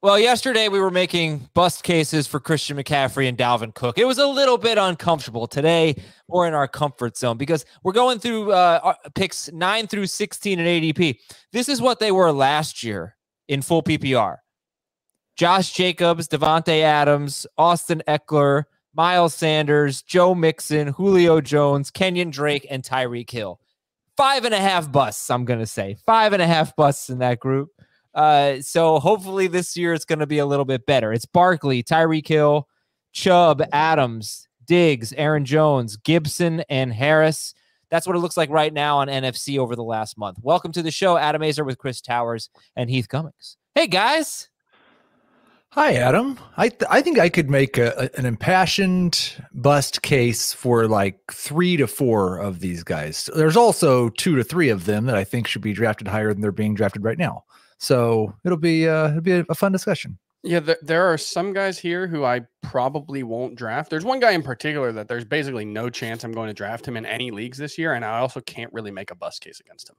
Well, yesterday we were making bust cases for Christian McCaffrey and Dalvin Cook. It was a little bit uncomfortable. Today, we're in our comfort zone because we're going through picks 9 through 16 in ADP. This is what they were last year in full PPR. Josh Jacobs, Davante Adams, Austin Eckler, Miles Sanders, Joe Mixon, Julio Jones, Kenyon Drake, and Tyreek Hill. 5.5 busts, I'm going to say. 5.5 busts in that group. So hopefully this year it's going to be a little bit better. It's Barkley, Tyreek Hill, Chubb, Adams, Diggs, Aaron Jones, Gibson, and Harris. That's what it looks like right now on NFC over the last month. Welcome to the show, Adam Azer with Chris Towers and Heath Cummings. Hey, guys. Hi, Adam. I think I could make an impassioned bust case for like 3 to 4 of these guys. There's also 2 to 3 of them that I think should be drafted higher than they're being drafted right now. So it'll be a fun discussion. Yeah, there are some guys here who I probably won't draft. There's one guy in particular that there's basically no chance I'm going to draft him in any leagues this year, and I also can't really make a bust case against him.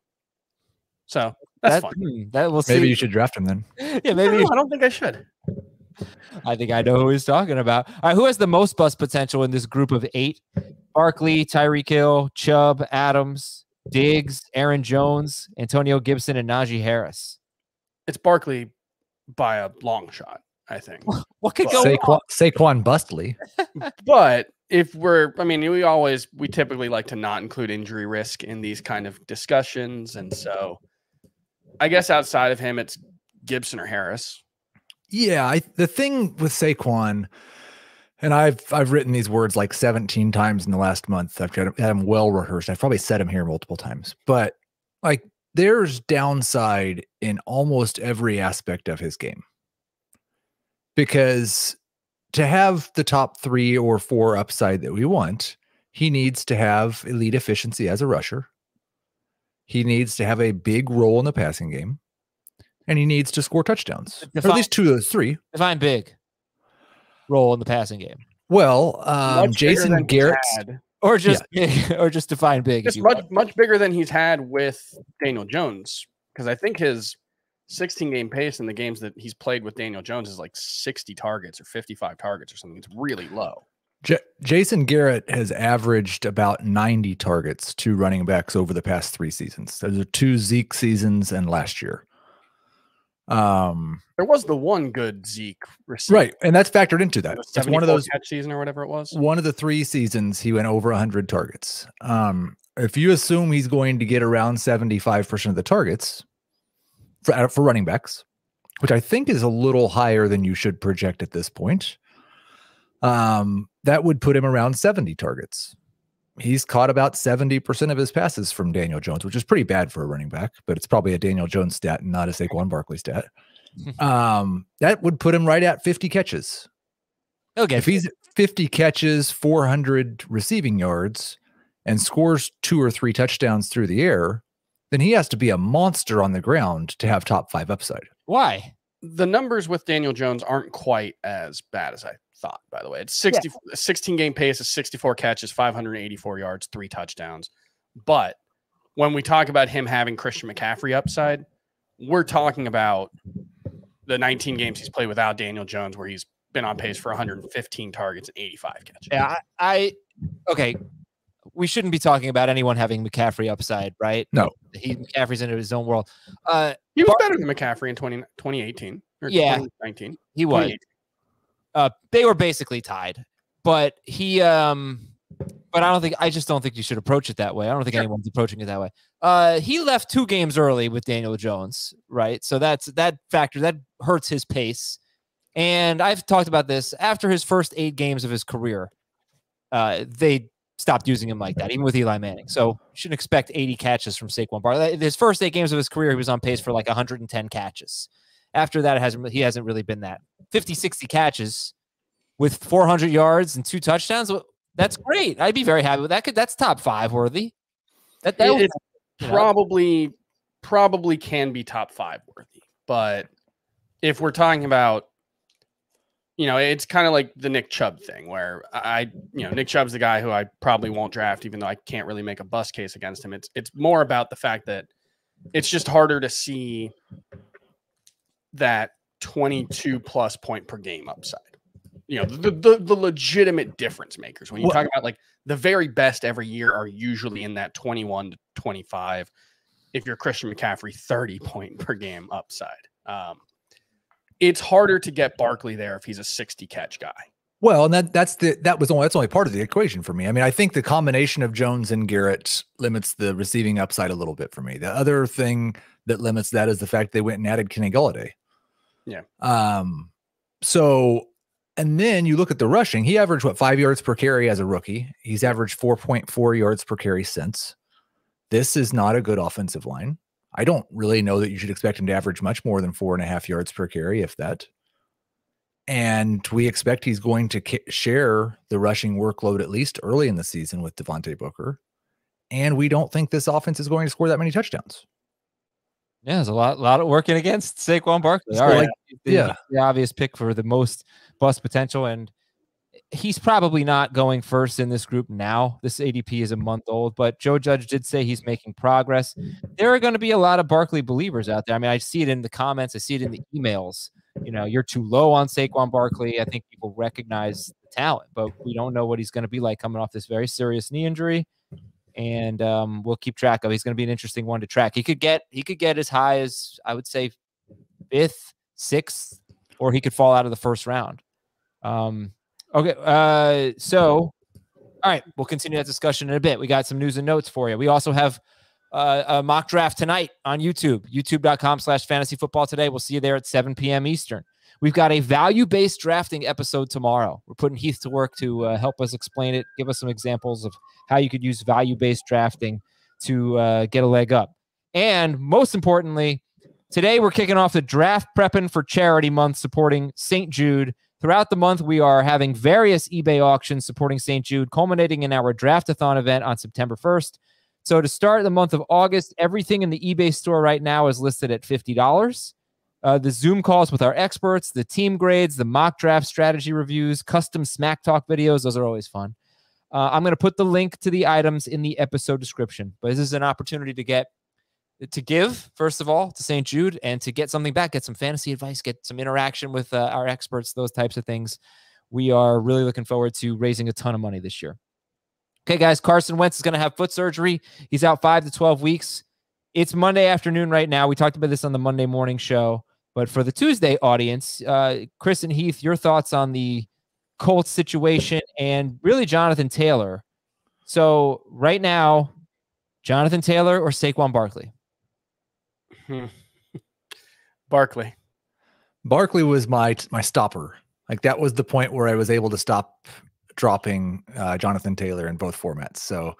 So that's fun. We'll see. Maybe you should draft him then. Yeah, maybe. I don't think I should. I think I know who he's talking about. All right, who has the most bust potential in this group of 8? Barkley, Tyreek Hill, Chubb, Adams, Diggs, Aaron Jones, Antonio Gibson, and Najee Harris. It's Barkley by a long shot, I think. What could go wrong? Saquon Bustley. But if we typically like to not include injury risk in these kind of discussions. And so I guess outside of him, it's Gibson or Harris. Yeah, the thing with Saquon, and I've written these words like 17 times in the last month. I've had them well rehearsed. I've probably said them here multiple times. But like, there's downside in almost every aspect of his game. Because to have the top 3 or 4 upside that we want, he needs to have elite efficiency as a rusher. He needs to have a big role in the passing game. And he needs to score touchdowns. Or at least 2 of those 3. Define big role in the passing game. Well, Jason Garrett, or just define big. Just much bigger than he's had with Daniel Jones, because I think his 16-game pace in the games that he's played with Daniel Jones is like 60 targets or 55 targets or something. It's really low. Jason Garrett has averaged about 90 targets to running backs over the past 3 seasons. Those are 2 Zeke seasons and last year. There was the one good Zeke receiver, right, and that's factored into that. It's one of those catch season or whatever it was. One of the 3 seasons he went over 100 targets. If you assume he's going to get around 75% of the targets for running backs, which I think is a little higher than you should project at this point, that would put him around 70 targets. He's caught about 70% of his passes from Daniel Jones, which is pretty bad for a running back, but it's probably a Daniel Jones stat and not a Saquon Barkley stat. That would put him right at 50 catches. Okay. If he's 50 catches, 400 receiving yards, and scores 2 or 3 touchdowns through the air, then he has to be a monster on the ground to have top 5 upside. Why? The numbers with Daniel Jones aren't quite as bad as I thought, by the way. It's 16-game pace is 64 catches, 584 yards, 3 touchdowns. But when we talk about him having Christian McCaffrey upside, we're talking about the 19 games he's played without Daniel Jones, where he's been on pace for 115 targets and 85 catches. Yeah, okay. We shouldn't be talking about anyone having McCaffrey upside, right? No. McCaffrey's in his own world. He was better than McCaffrey in 2018 or 2019. He was. They were basically tied, but I just don't think you should approach it that way. I don't think anyone's approaching it that way. He left 2 games early with Daniel Jones, right? So that factor that hurts his pace. And I've talked about this after his first 8 games of his career. They stopped using him like that, even with Eli Manning. So you shouldn't expect 80 catches from Saquon Barkley. His first 8 games of his career, he was on pace for like 110 catches. After that, he hasn't really been that. 50, 60 catches with 400 yards and 2 touchdowns. That's great. I'd be very happy with that. That's top 5 worthy. That probably can be top 5 worthy. But if we're talking about, it's kind of like the Nick Chubb thing where Nick Chubb's the guy who I probably won't draft, even though I can't really make a bust case against him. It's more about the fact that it's just harder to see that 22 plus point per game upside. You know, the legitimate difference makers. When you talk about like the very best every year are usually in that 21 to 25. If you're Christian McCaffrey, 30 point per game upside. It's harder to get Barkley there if he's a 60 catch guy. Well, and that's only part of the equation for me. I mean, I think the combination of Jones and Garrett limits the receiving upside a little bit for me. The other thing that limits that is the fact they went and added Kenny Golladay. Yeah. So, and then you look at the rushing. He averaged 5 yards per carry as a rookie. He's averaged 4.4 yards per carry since. This is not a good offensive line. I don't really know that you should expect him to average much more than 4.5 yards per carry, if that. And we expect he's going to share the rushing workload at least early in the season with Devontae Booker. And we don't think this offense is going to score that many touchdowns. Yeah, there's a lot of working against Saquon Barkley. All right. The obvious pick for the most bust potential. And he's probably not going first in this group now. This ADP is a month old, but Joe Judge did say he's making progress. There are going to be a lot of Barkley believers out there. I mean, I see it in the comments. I see it in the emails. You know, you're too low on Saquon Barkley. I think people recognize the talent, but we don't know what he's going to be like coming off this very serious knee injury. And we'll keep track of. He's going to be an interesting one to track. He could get as high as, I would say, 5th, 6th, or he could fall out of the first round. Okay. So, all right, we'll continue that discussion in a bit. We got some news and notes for you. We also have a mock draft tonight on YouTube, youtube.com/fantasyfootball today. We'll see you there at 7 p.m. Eastern. We've got a value-based drafting episode tomorrow. We're putting Heath to work to help us explain it, give us some examples of how you could use value-based drafting to get a leg up. And most importantly, today we're kicking off the Draft Prepping for Charity Month supporting St. Jude. Throughout the month, we are having various eBay auctions supporting St. Jude, culminating in our Draftathon event on September 1st. So to start the month of August, everything in the eBay store right now is listed at $50. The Zoom calls with our experts, the team grades, the mock draft strategy reviews, custom smack talk videos. Those are always fun. I'm going to put the link to the items in the episode description. But this is an opportunity to give, first of all, to St. Jude and to get something back, get some fantasy advice, get some interaction with our experts, those types of things. We are really looking forward to raising a ton of money this year. Okay, guys, Carson Wentz is going to have foot surgery. He's out 5 to 12 weeks. It's Monday afternoon right now. We talked about this on the Monday morning show. But for the Tuesday audience, Chris and Heath, your thoughts on the Colts situation and really Jonathan Taylor. So right now, Jonathan Taylor or Saquon Barkley? Barkley. Barkley was my stopper. Like that was the point where I was able to stop dropping Jonathan Taylor in both formats. So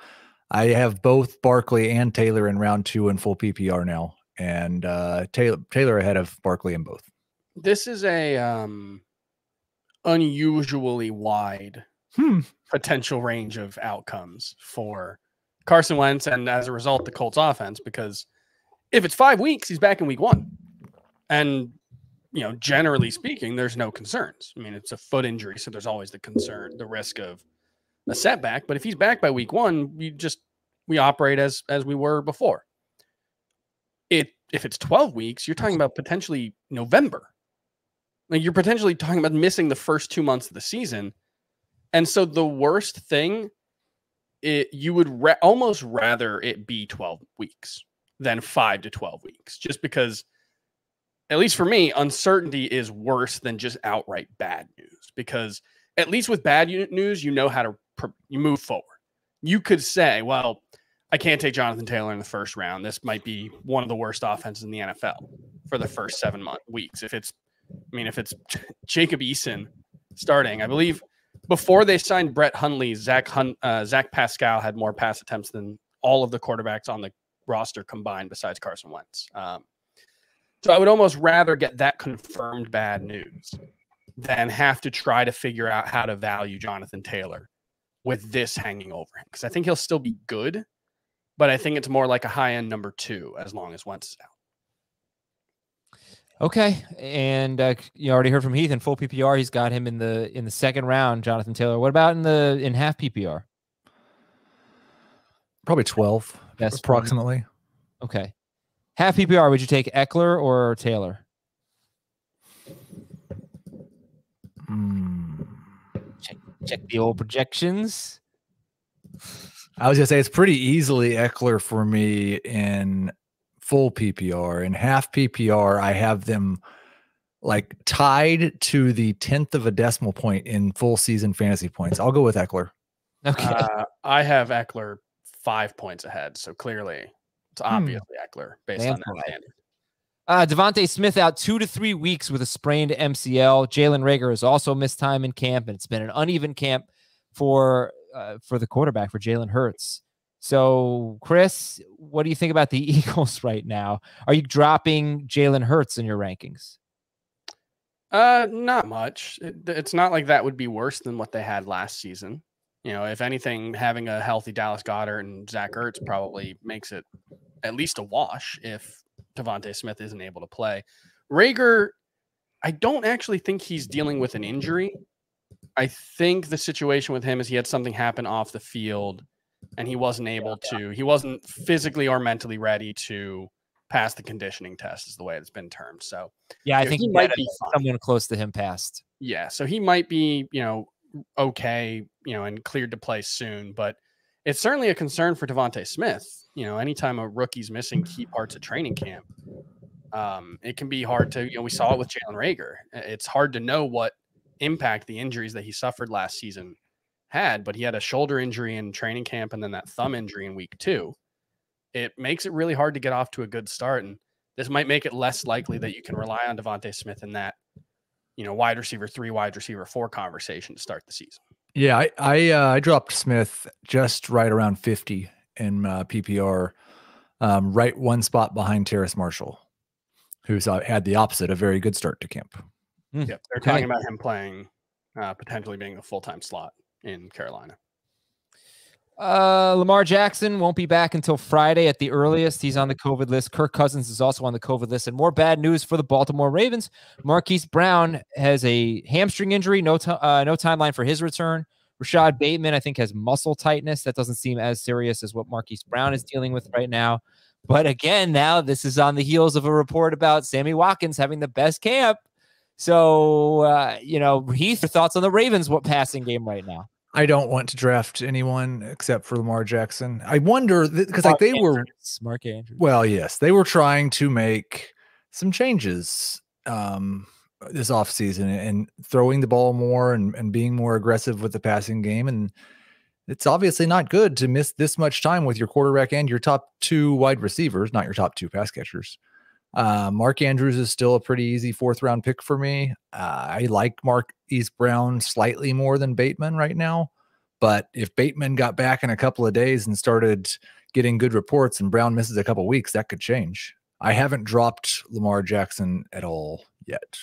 I have both Barkley and Taylor in round 2 in full PPR now, and Taylor ahead of Barkley in both. This is a unusually wide potential range of outcomes for Carson Wentz, and as a result, the Colts offense, because if it's 5 weeks, he's back in week 1. And, you know, generally speaking, there's no concerns. I mean, it's a foot injury, so there's always the risk of a setback. But if he's back by week 1, we operate as we were before. If it's 12 weeks, you're talking about potentially November. Like you're potentially talking about missing the first 2 months of the season. And so the worst thing, you would almost rather it be 12 weeks than 5 to 12 weeks, just because, at least for me, uncertainty is worse than just outright bad news, because at least with bad news, you know how to you move forward. You could say, well, I can't take Jonathan Taylor in the first round. This might be one of the worst offenses in the NFL for the first 7 weeks. If it's Jacob Eason starting, I believe before they signed Brett Hundley, Zach Pascal had more pass attempts than all of the quarterbacks on the roster combined besides Carson Wentz. So I would almost rather get that confirmed bad news than have to try to figure out how to value Jonathan Taylor with this hanging over him. Because I think he'll still be good, but I think it's more like a high-end number 2 as long as Wentz is out. Okay, and you already heard from Heath in full PPR. He's got him in the second round, Jonathan Taylor. What about in half PPR? Probably 12, approximately. Okay. Half PPR, would you take Eckler or Taylor? Check the old projections. I was going to say it's pretty easily Eckler for me in full PPR. In half PPR, I have them like tied to the 10th of a decimal point in full season fantasy points. I'll go with Eckler. Okay. I have Eckler 5 points ahead. So clearly it's obviously Eckler based on that standard. Davante Smith out 2 to 3 weeks with a sprained MCL. Jalen Reagor has also missed time in camp, and it's been an uneven camp for the quarterback, for Jalen Hurts. So, Chris, what do you think about the Eagles right now? Are you dropping Jalen Hurts in your rankings? Not much. It's not like that would be worse than what they had last season. You know, if anything, having a healthy Dallas Goedert and Zach Ertz probably makes it at least a wash if Davante Smith isn't able to play. Reagor, I don't actually think he's dealing with an injury. I think the situation with him is he had something happen off the field and he wasn't able to, he wasn't physically or mentally ready to pass the conditioning test, is the way it's been termed. So yeah, I think he might be someone close to him passed. Yeah, so he might be, okay, and cleared to play soon, but it's certainly a concern for Davante Smith. Anytime a rookie's missing key parts of training camp, it can be hard to, we saw it with Jalen Reagor. It's hard to know what impact the injuries that he suffered last season had, but he had a shoulder injury in training camp and then that thumb injury in week 2. It makes it really hard to get off to a good start, and this might make it less likely that you can rely on Davante Smith in that, wide receiver 3, wide receiver 4 conversation to start the season. Yeah, I dropped Smith just right around 50 in PPR, right one spot behind Terrace Marshall, who's had the opposite, a very good start to camp. Yep, they're talking about him playing, potentially being a full-time slot in Carolina. Lamar Jackson won't be back until Friday at the earliest. He's on the COVID list. Kirk Cousins is also on the COVID list. And more bad news for the Baltimore Ravens. Marquise Brown has a hamstring injury. No timeline for his return. Rashad Bateman, I think, has muscle tightness. That doesn't seem as serious as what Marquise Brown is dealing with right now. But again, now this is on the heels of a report about Sammy Watkins having the best camp. So, Heath, your thoughts on the Ravens' passing game right now? I don't want to draft anyone except for Lamar Jackson. I wonder because Mark Andrews. Well, yes, they were trying to make some changes this offseason and throwing the ball more and being more aggressive with the passing game. And it's obviously not good to miss this much time with your quarterback and your top 2 wide receivers, not your top 2 pass catchers. Mark Andrews is still a pretty easy 4th round pick for me. I like Marquise Brown slightly more than Bateman right now, but if Bateman got back in a couple of days and started getting good reports and Brown misses a couple of weeks, that could change. I haven't dropped Lamar Jackson at all yet.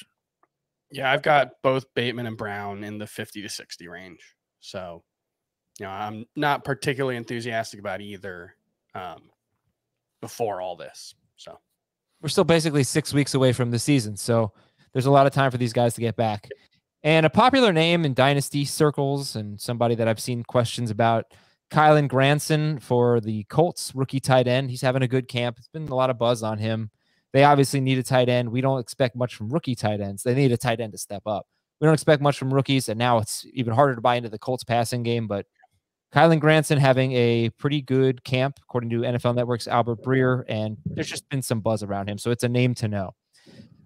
Yeah, I've got both Bateman and Brown in the 50 to 60 range. So, I'm not particularly enthusiastic about either before all this. So we're still basically 6 weeks away from the season, so there's a lot of time for these guys to get back. And a popular name in dynasty circles and somebody that I've seen questions about, Kylen Granson for the Colts, rookie tight end. He's having a good camp. It's been a lot of buzz on him. They obviously need a tight end. We don't expect much from rookie tight ends. They need a tight end to step up. We don't expect much from rookies, and now it's even harder to buy into the Colts passing game, but Kylen Granson having a pretty good camp, according to NFL Network's Albert Breer, and there's just been some buzz around him, so it's a name to know.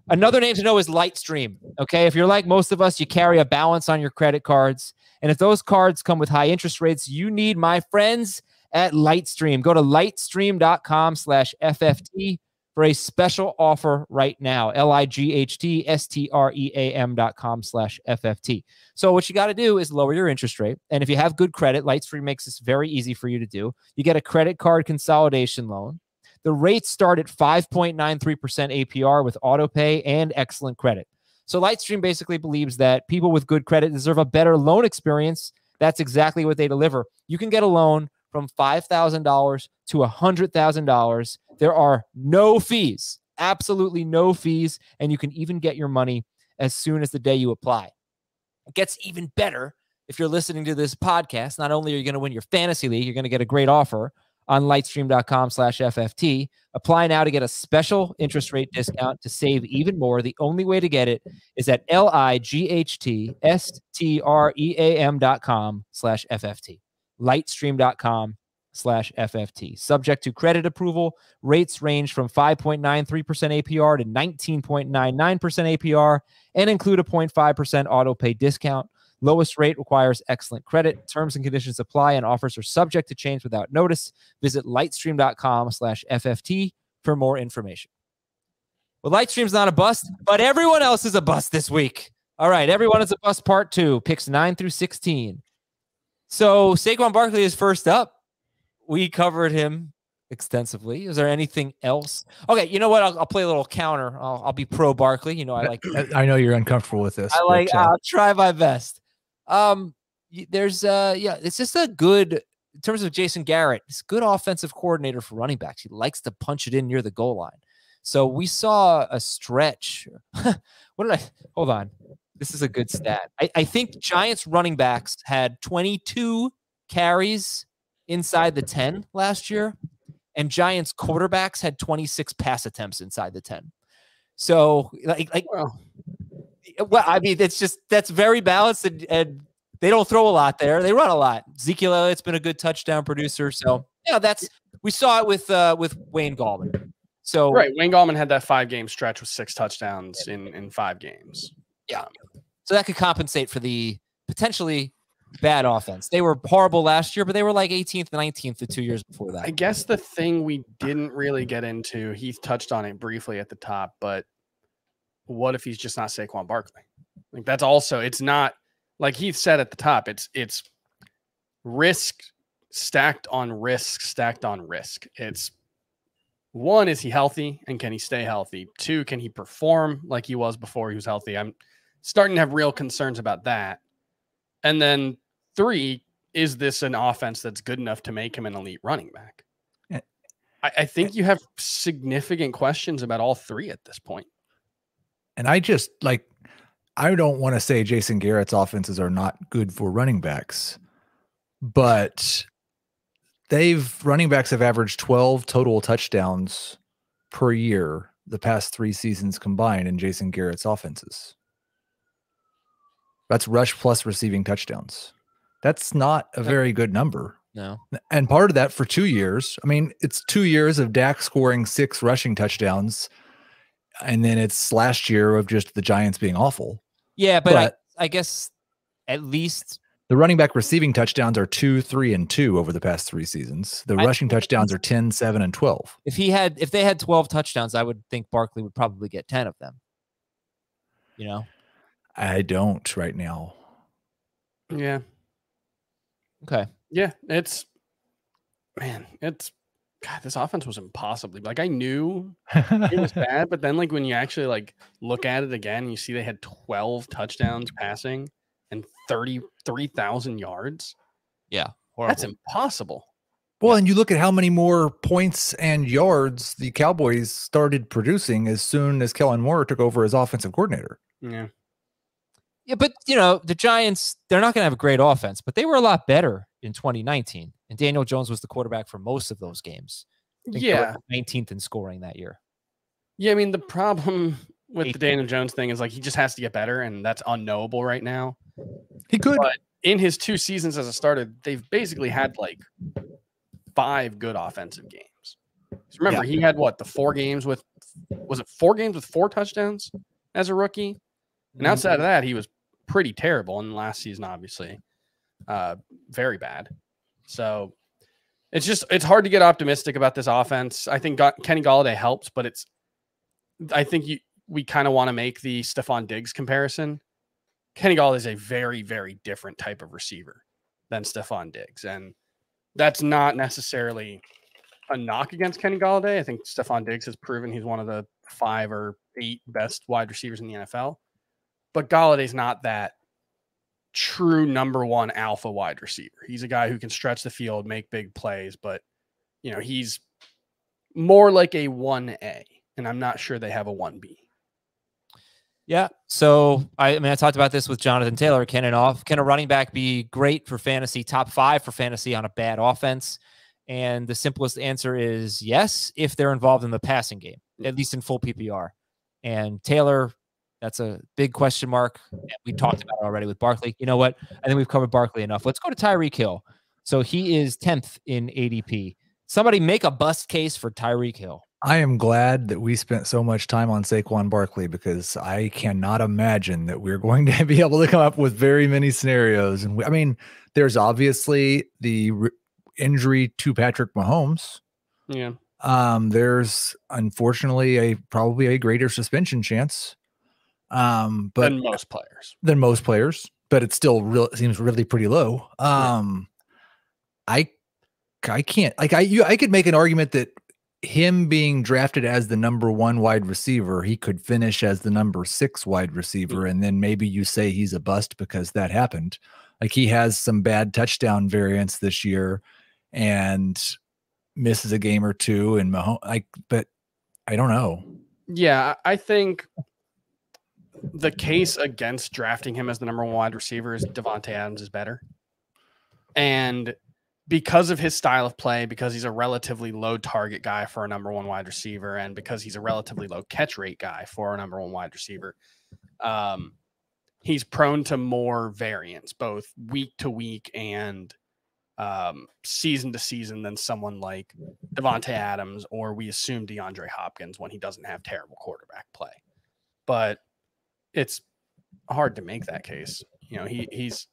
Another name to know is Lightstream, okay? If you're like most of us, you carry a balance on your credit cards, and if those cards come with high interest rates, you need my friends at Lightstream. Go to lightstream.com/FFT for a special offer right now, lightstream.com/FFT. So what you got to do is lower your interest rate. And if you have good credit, Lightstream makes this very easy for you to do. You get a credit card consolidation loan. The rates start at 5.93% APR with auto pay and excellent credit. So Lightstream basically believes that people with good credit deserve a better loan experience. That's exactly what they deliver. You can get a loan from $5,000 to $100,000. There are no fees, absolutely no fees, and you can even get your money as soon as the day you apply. It gets even better if you're listening to this podcast. Not only are you going to win your fantasy league, you're going to get a great offer on lightstream.com/FFT. Apply now to get a special interest rate discount to save even more. The only way to get it is at lightstream.com/FFT. lightstream.com/FFT. Subject to credit approval. Rates range from 5.93% APR to 19.99% APR and include a 0.5% auto pay discount. Lowest rate requires excellent credit. Terms and conditions apply and offers are subject to change without notice. Visit lightstream.com/FFT for more information. Well, Lightstream's not a bust, but everyone else is a bust this week. All right, everyone is a bust part 2, picks 9 through 16. So Saquon Barkley is first up. We covered him extensively. Is there anything else? Okay, you know what? I'll play a little counter. I'll be pro Barkley. You know, I know you're uncomfortable with this. I'll try my best. It's just a good, in terms of Jason Garrett, it's a good offensive coordinator for running backs. He likes to punch it in near the goal line. So we saw a stretch. Hold on. This is a good stat. I think Giants running backs had 22 carries inside the 10 last year, and Giants quarterbacks had 26 pass attempts inside the 10. So well, I mean, that's very balanced, and they don't throw a lot there. They run a lot. Ezekiel Elliott's been a good touchdown producer. So yeah, we saw it with Wayne Gallman. So right, Wayne Gallman had that 5-game stretch with 6 touchdowns in 5 games. Yeah, so that could compensate for the potentially bad offense. They were horrible last year, but they were like 18th, 19th the 2 years before that. I guess the thing we didn't really get into, Heath touched on it briefly at the top, but what if he's just not Saquon Barkley? Like that's also, it's not like Heath said at the top, it's risk stacked on risk, stacked on risk. It's 1, is he healthy and can he stay healthy? 2, can he perform like he was before he was healthy? I'm starting to have real concerns about that. And then 3, is this an offense that's good enough to make him an elite running back? I think you have significant questions about all 3 at this point. And I don't want to say Jason Garrett's offenses are not good for running backs, but running backs have averaged 12 total touchdowns per year the past 3 seasons combined in Jason Garrett's offenses. That's rush plus receiving touchdowns. That's not a very good number. No. And part of that for 2 years, I mean, it's 2 years of Dak scoring 6 rushing touchdowns. And then it's last year of just the Giants being awful. Yeah, but I guess at least the running back receiving touchdowns are 2, 3, and 2 over the past 3 seasons. The rushing touchdowns are 10, 7, and 12. If they had 12 touchdowns, I would think Barkley would probably get 10 of them. You know? I don't right now. Yeah. Okay. Yeah, God, this offense was impossibly, like, I knew it was bad, but then like when you actually like look at it again, you see they had 12 touchdowns passing and 33,000 yards. Yeah, horrible. That's impossible. Well, and you look at how many more points and yards the Cowboys started producing as soon as Kellen Moore took over as offensive coordinator. Yeah. Yeah, but you know, the Giants, they're not going to have a great offense, but they were a lot better in 2019. And Daniel Jones was the quarterback for most of those games. Yeah. 19th in scoring that year. Yeah, I mean, the problem with the Daniel Jones thing is like he just has to get better, and that's unknowable right now. He could. But in his 2 seasons as a starter, they've basically had like 5 good offensive games. So remember, he had what, the 4 games with, was it 4 games with 4 touchdowns as a rookie? And outside of that, he was pretty terrible. And last season, obviously, very bad. So it's hard to get optimistic about this offense. I think Kenny Golladay helps, but I think we kind of want to make the Stefon Diggs comparison. Kenny Golladay is a very, very different type of receiver than Stefon Diggs. And that's not necessarily a knock against Kenny Golladay. I think Stefon Diggs has proven he's one of the 5 or 8 best wide receivers in the NFL. But Galladay's not that true number 1 alpha wide receiver. He's a guy who can stretch the field, make big plays, but you know, he's more like a 1A, and I'm not sure they have a 1B. Yeah. So I talked about this with Jonathan Taylor. Can a running back be great for fantasy, top 5 for fantasy on a bad offense? And the simplest answer is yes, if they're involved in the passing game, at least in full PPR. And Taylor, that's a big question mark. And we talked about it already with Barkley. You know what? I think we've covered Barkley enough. Let's go to Tyreek Hill. So he is 10th in ADP. Somebody make a bust case for Tyreek Hill. I am glad that we spent so much time on Saquon Barkley because I cannot imagine that we're going to be able to come up with very many scenarios. And I mean, there's obviously the injury to Patrick Mahomes. Yeah. There's unfortunately probably a greater suspension chance. But than most players. But it still seems really pretty low. I can't I could make an argument that him being drafted as the number 1 wide receiver, he could finish as the number 6 wide receiver. And then maybe you say he's a bust because that happened. Like he has some bad touchdown variance this year and misses a game or two and but I don't know. Yeah. I think the case against drafting him as the number 1 wide receiver is Davante Adams is better. And because of his style of play, because he's a relatively low target guy for a number 1 wide receiver, and because he's a relatively low catch rate guy for a number 1 wide receiver, he's prone to more variance, both week to week and season to season than someone like Davante Adams, or we assume DeAndre Hopkins when he doesn't have terrible quarterback play. But it's hard to make that case. You know, he's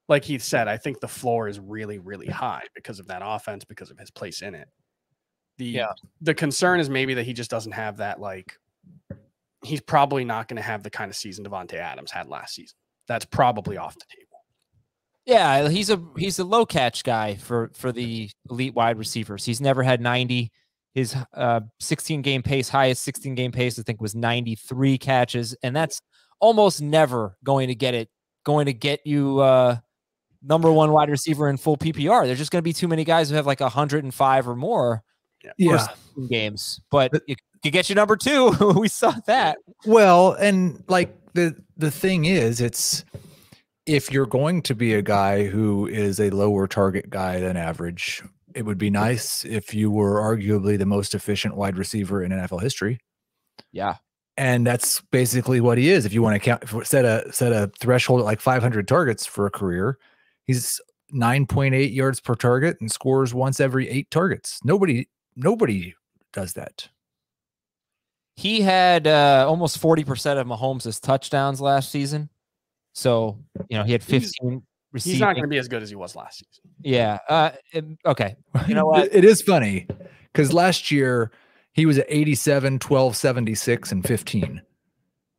like Heath said, I think the floor is really, really high because of that offense, because of his place in it. The concern is maybe that he just doesn't have that, like, he's probably not going to have the kind of season Davante Adams had last season. That's probably off the table. Yeah, he's a low catch guy for the elite wide receivers. He's never had 90. His 16 game pace, highest 16 game pace, I think was 93 catches, and that's almost never going to get you number 1 wide receiver in full PPR. There's just going to be too many guys who have like 105 or more games, but it could get you number 2. We saw that. Well, and like the thing is, it's if you're going to be a guy who is a lower target guy than average, it would be nice if you were arguably the most efficient wide receiver in NFL history. Yeah. And that's basically what he is. If you want to set a threshold at like 500 targets for a career, he's 9.8 yards per target and scores once every 8 targets. Nobody does that. He had almost 40% of Mahomes' touchdowns last season. So, you know, he had 15 receiving. He's not going to be as good as he was last season. Yeah. Okay. You know what? It is funny because last year he was at 87, 12, 76, and 15.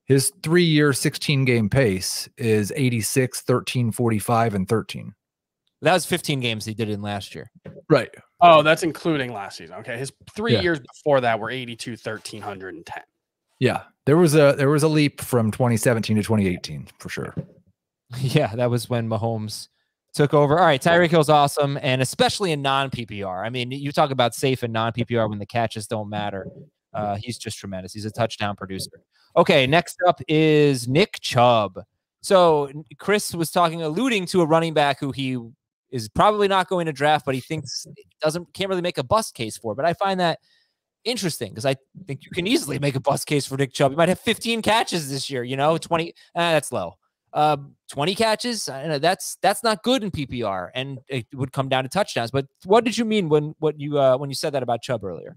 His 3-year, 16-game pace is 86, 13, 45, and 13. That was 15 games he did in last year. Right. Oh, that's including last season. Okay. His 3 years before that were 82, 13, 10. Yeah. There was a leap from 2017 to 2018 for sure. Yeah, that was when Mahomes took over. All right, Tyreek Hill's awesome, and especially in non-PPR. I mean, you talk about safe and non-PPR when the catches don't matter. He's just tremendous. He's a touchdown producer. Okay, next up is Nick Chubb. So Chris was alluding to a running back who he is probably not going to draft, but he thinks can't really make a bust case for. But I find that interesting because I think you can easily make a bust case for Nick Chubb. He might have 15 catches this year, 20. That's low. 20 catches. I know that's not good in PPR, and it would come down to touchdowns. But what did you mean when you said that about Chubb earlier?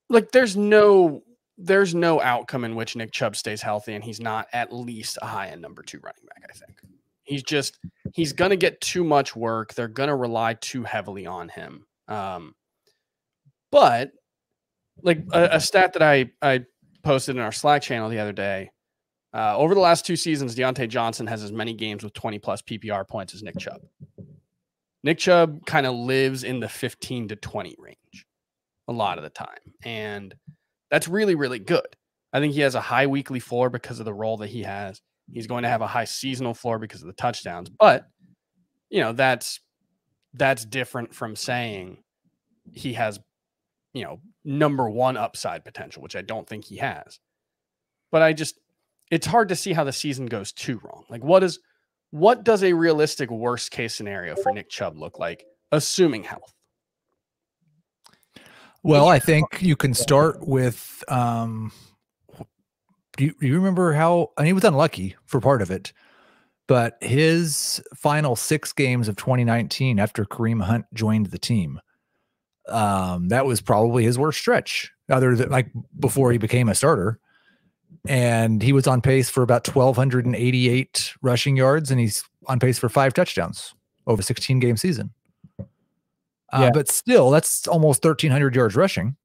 Like there's no outcome in which Nick Chubb stays healthy and he's not at least a high end number 2 running back. I think he's going to get too much work. They're going to rely too heavily on him. But like a stat that I posted in our Slack channel the other day, over the last 2 seasons, Deontay Johnson has as many games with 20 plus PPR points as Nick Chubb. Nick Chubb kind of lives in the 15 to 20 range a lot of the time. And that's really, really good. I think he has a high weekly floor because of the role that he has. He's going to have a high seasonal floor because of the touchdowns. But, that's different from saying he has, number 1 upside potential, which I don't think he has. But it's hard to see how the season goes too wrong. Like what does a realistic worst case scenario for Nick Chubb look like, assuming health? Well, I think you can start with do you remember how, and he was unlucky for part of it, but his final 6 games of 2019 after Kareem Hunt joined the team, that was probably his worst stretch, other than like before he became a starter. And he was on pace for about 1,288 rushing yards, and he's on pace for 5 touchdowns over a 16-game season. But still, that's almost 1,300 yards rushing.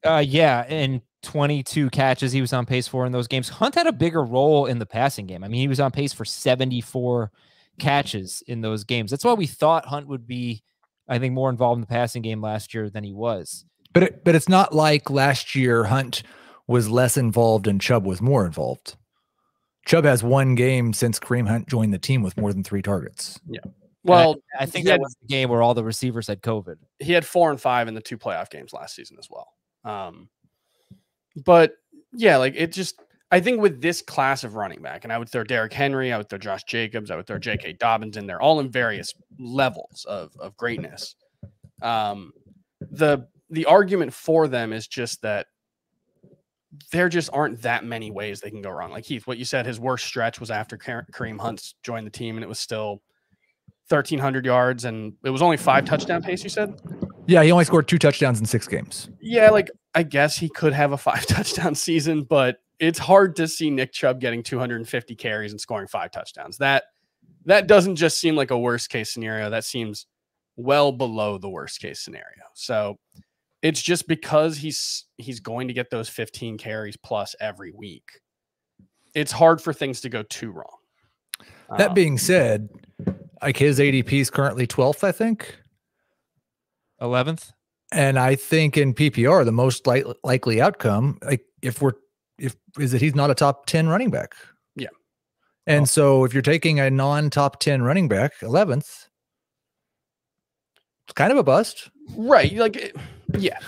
And 22 catches he was on pace for in those games. Hunt had a bigger role in the passing game. I mean, he was on pace for 74 catches in those games. That's why we thought Hunt would be, I think, more involved in the passing game last year than he was. But it's not like last year Hunt was less involved and Chubb was more involved. Chubb has 1 game since Kareem Hunt joined the team with more than 3 targets. Yeah. Well, I think that was the game where all the receivers had COVID. He had 4 and 5 in the 2 playoff games last season as well. But yeah, like it just, I think with this class of running back, and I would throw Derrick Henry, I would throw Josh Jacobs, I would throw J.K. Dobbins in there, all in various levels of greatness. The argument for them is just that there just aren't that many ways they can go wrong. Like Heath, what you said, his worst stretch was after Kareem Hunt joined the team, and it was still 1,300 yards, and it was only 5 touchdown pace, you said? Yeah, he only scored 2 touchdowns in 6 games. Yeah, like I guess he could have a 5 touchdown season, but it's hard to see Nick Chubb getting 250 carries and scoring 5 touchdowns. That doesn't just seem like a worst case scenario. That seems well below the worst case scenario. So it's just because he's going to get those 15 carries plus every week. It's hard for things to go too wrong. That being said, like his ADP is currently 12th, I think. 11th. And I think in PPR, the most likely outcome, like is that he's not a top 10 running back. Yeah. And so if you're taking a non-top 10 running back, 11th, it's kind of a bust. Right. Like, yeah.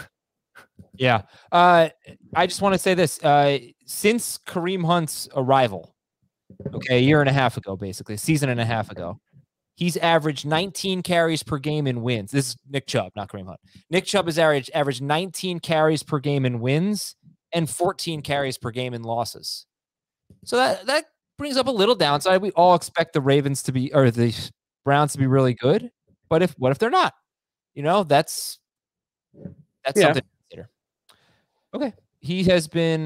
Yeah. I just want to say this. Since Kareem Hunt's arrival, a year and a half ago, basically, a season and a half ago, he's averaged 19 carries per game in wins. This is Nick Chubb, not Kareem Hunt. Nick Chubb has averaged 19 carries per game in wins and 14 carries per game in losses. So that brings up a little downside. We all expect the Ravens to be, or the Browns to be really good. But what if they're not? That's something to consider. Okay. He has been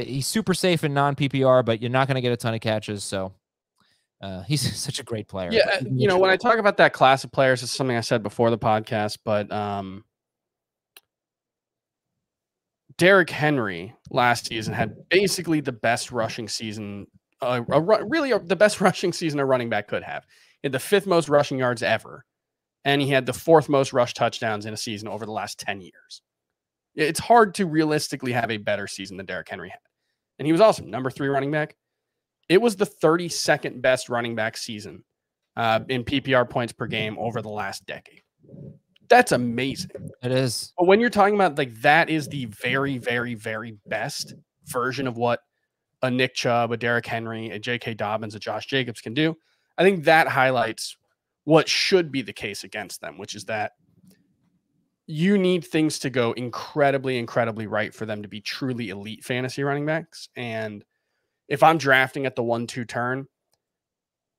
he's super safe in non-PPR, but you're not going to get a ton of catches. So he's such a great player. Yeah, when I talk about that class of players, it's something I said before the podcast, but Derrick Henry last season had basically the best rushing season, the best rushing season a running back could have. He had the 5th most rushing yards ever, and he had the 4th most rush touchdowns in a season over the last 10 years. It's hard to realistically have a better season than Derrick Henry had. And he was awesome. Number 3 running back. It was the 32nd best running back season in PPR points per game over the last decade. That's amazing. It is. But when you're talking about like that is the very, very, very best version of what a Nick Chubb, a Derrick Henry, a J.K. Dobbins, a Josh Jacobs can do, I think that highlights what should be the case against them, which is that you need things to go incredibly, incredibly right for them to be truly elite fantasy running backs. And if I'm drafting at the 1-2 turn,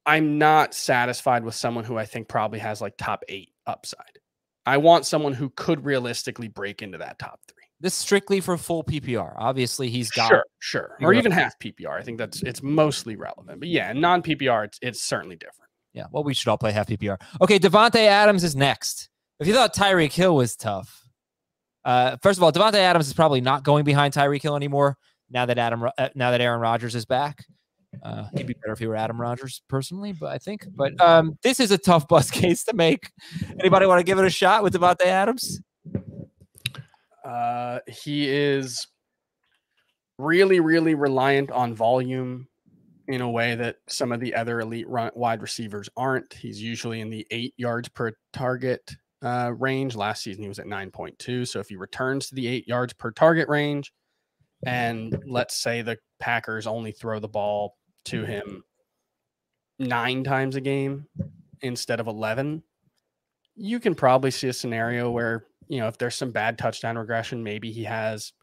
I'm not satisfied with someone who I think probably has like top 8 upside. I want someone who could realistically break into that top 3. This is strictly for full PPR. Obviously, he's got sure, or even half PPR. I think it's mostly relevant. But yeah, non PPR, it's certainly different. Yeah, well, we should all play half PPR. Okay, Davante Adams is next. If you thought Tyreek Hill was tough, first of all, Davante Adams is probably not going behind Tyreek Hill anymore now that Aaron Rodgers is back. He'd be better if he were Adam Rodgers personally, but I think. But this is a tough bust case to make. Anybody want to give it a shot with Davante Adams? He is really, really reliant on volume in a way that some of the other elite wide receivers aren't. He's usually in the 8 yards per target range. Last season, he was at 9.2. So if he returns to the 8 yards per target range, and let's say the Packers only throw the ball to him 9 times a game instead of 11, you can probably see a scenario where if there's some bad touchdown regression, maybe he has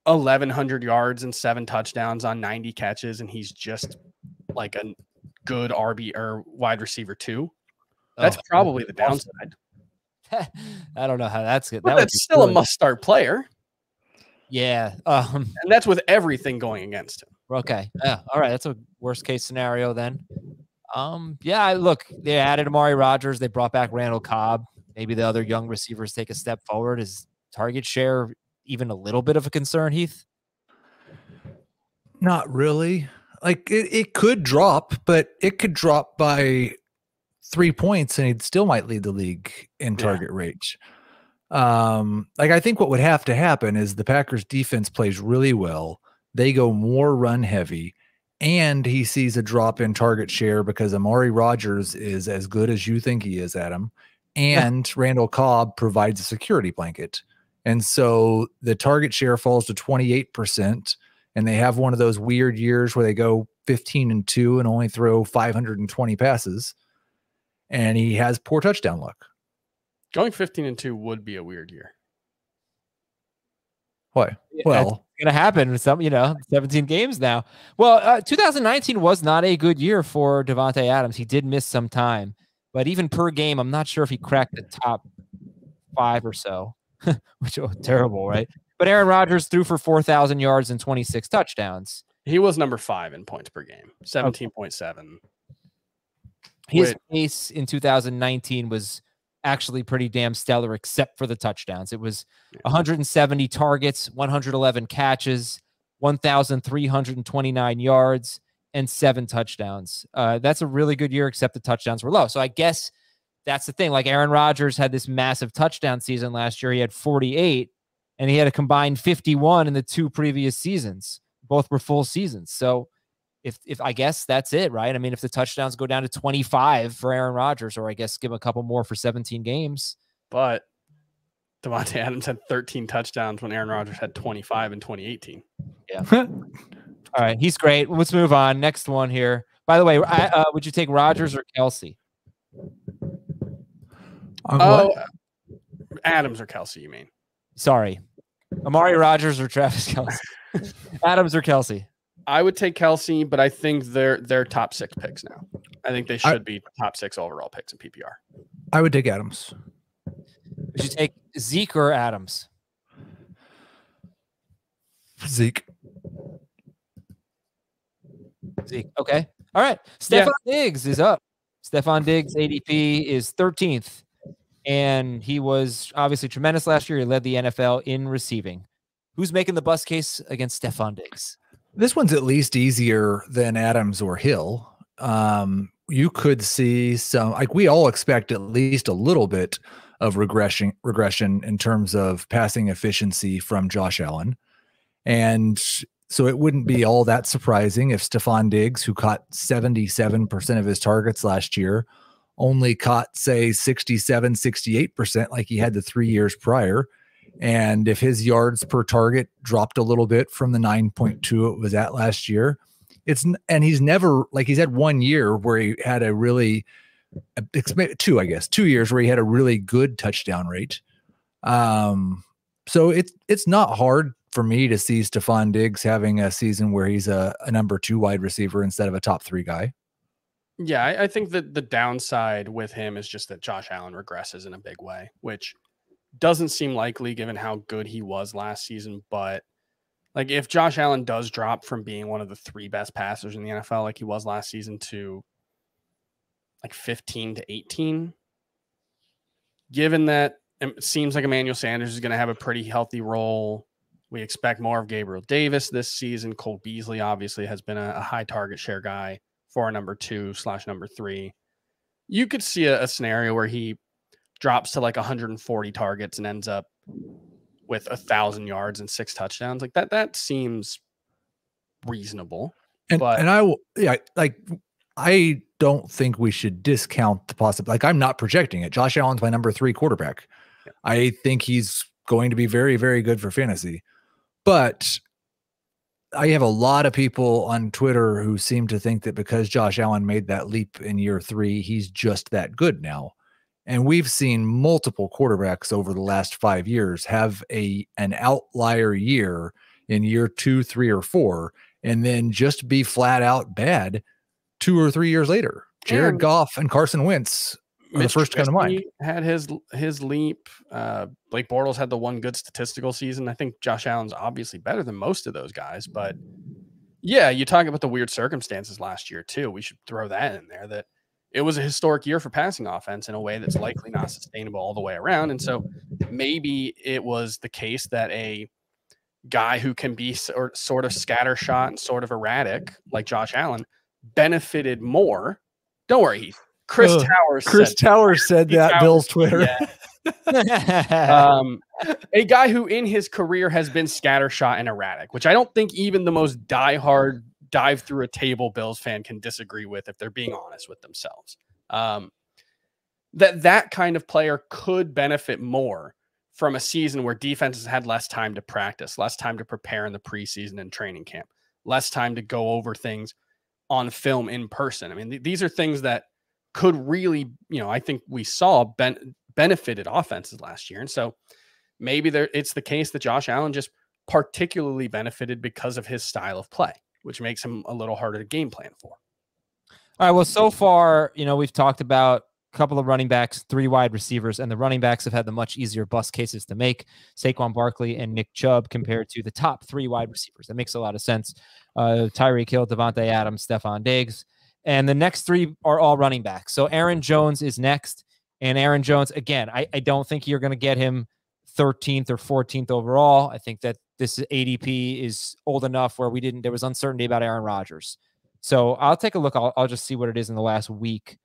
1,100 yards and 7 touchdowns on 90 catches, and he's just like a good RB or wide receiver 2. That's probably the downside. I don't know how that's good. But that's still a must-start player. Yeah. And that's with everything going against him. Okay. Yeah. All right. That's a worst case scenario then. Yeah, look, they added Amari Rodgers. They brought back Randall Cobb. Maybe the other young receivers take a step forward. Is target share even a little bit of a concern, Heath? Not really. Like it could drop, but it could drop by 3 points and it still might lead the league in target range. Like I think what would have to happen is the Packers defense plays really well. They go more run heavy and he sees a drop in target share because Amari Rodgers is as good as you think he is, Adam. And Randall Cobb provides a security blanket. And so the target share falls to 28%. And they have one of those weird years where they go 15-2 and only throw 520 passes. And he has poor touchdown luck. Going 15-2 would be a weird year. Why? Well, it's going to happen with some, 17 games now. Well, 2019 was not a good year for Davante Adams. He did miss some time, but even per game, I'm not sure if he cracked the top 5 or so, which was terrible, right? But Aaron Rodgers threw for 4,000 yards and 26 touchdowns. He was number 5 in points per game, 17.7. His pace in 2019 was actually pretty damn stellar, except for the touchdowns. It was 170 targets, 111 catches, 1,329 yards, and 7 touchdowns. That's a really good year, except the touchdowns were low. So I guess that's the thing. Like Aaron Rodgers had this massive touchdown season last year. He had 48. And he had a combined 51 in the 2 previous seasons. Both were full seasons. So if I guess that's it, right? I mean, if the touchdowns go down to 25 for Aaron Rodgers, or I guess give him a couple more for 17 games. But Davante Adams had 13 touchdowns when Aaron Rodgers had 25 in 2018. Yeah. All right. He's great. Let's move on. Next one here. By the way, would you take Rodgers or Kelsey? Adams or Kelsey, you mean? Sorry. Amari Rodgers or Travis Kelsey? Adams or Kelsey? I would take Kelsey, but I think they're top 6 picks now. I think they should be top 6 overall picks in PPR. I would take Adams. Would you take Zeke or Adams? Zeke. Okay. All right. Stefon Diggs is up. Stefon Diggs ADP is 13th. And he was obviously tremendous last year. He led the NFL in receiving. Who's making the bust case against Stefon Diggs? This one's at least easier than Adams or Hill. You could see some, like we all expect at least a little bit of regression in terms of passing efficiency from Josh Allen. And so it wouldn't be all that surprising if Stefon Diggs, who caught 77% of his targets last year, only caught, say, 67, 68% like he had the 3 years prior. And if his yards per target dropped a little bit from the 9.2 it was at last year, he's never, like he's had 1 year where he had a really, 2 years where he had a really good touchdown rate. So it's not hard for me to see Stefon Diggs having a season where he's a number 2 wide receiver instead of a top 3 guy. Yeah, I think that the downside with him is just that Josh Allen regresses in a big way, which doesn't seem likely given how good he was last season. But like if Josh Allen does drop from being one of the 3 best passers in the NFL like he was last season to like 15 to 18, given that it seems like Emmanuel Sanders is going to have a pretty healthy role, we expect more of Gabriel Davis this season. Cole Beasley obviously has been a high target share guy for a number 2/number 3. You could see a scenario where he drops to like 140 targets and ends up with 1,000 yards and 6 touchdowns. Like that seems reasonable. I don't think we should discount the possibility. Like I'm not projecting it. Josh Allen's my number 3 quarterback. Yeah. I think he's going to be very, very good for fantasy, but I have a lot of people on Twitter who seem to think that because Josh Allen made that leap in year 3, he's just that good now. And we've seen multiple quarterbacks over the last 5 years have an outlier year in year 2, 3, or 4, and then just be flat out bad 2 or 3 years later. Jared Goff and Carson Wentz are the first to come to mind. Had his leap. Blake Bortles had the one good statistical season. I think Josh Allen's obviously better than most of those guys, but yeah, you talk about the weird circumstances last year too. We should throw that in there, that it was a historic year for passing offense in a way that's likely not sustainable all the way around. And so maybe it was the case that a guy who can be sort of scattershot and sort of erratic like Josh Allen benefited more. Don't worry, Heath. Chris Towers said that. Bill's Twitter. Yeah. A guy who in his career has been scattershot and erratic, which I don't think even the most diehard dive through a table Bills fan can disagree with if they're being honest with themselves. That kind of player could benefit more from a season where defenses had less time to practice, less time to prepare in the preseason and training camp, less time to go over things on film in person. I mean, these are things that could really, I think we saw benefited offenses last year. And so maybe it's the case that Josh Allen just particularly benefited because of his style of play, which makes him a little harder to game plan for. All right. Well, so far, we've talked about a couple of running backs, 3 wide receivers, and the running backs have had the much easier bust cases to make. Saquon Barkley and Nick Chubb compared to the top 3 wide receivers. That makes a lot of sense. Tyreek Hill, Davante Adams, Stefon Diggs. And the next 3 are all running backs. So Aaron Jones is next. And Aaron Jones, again, I don't think you're going to get him 13th or 14th overall. I think that this ADP is old enough where there was uncertainty about Aaron Rodgers. So I'll take a look. I'll just see what it is in the last week.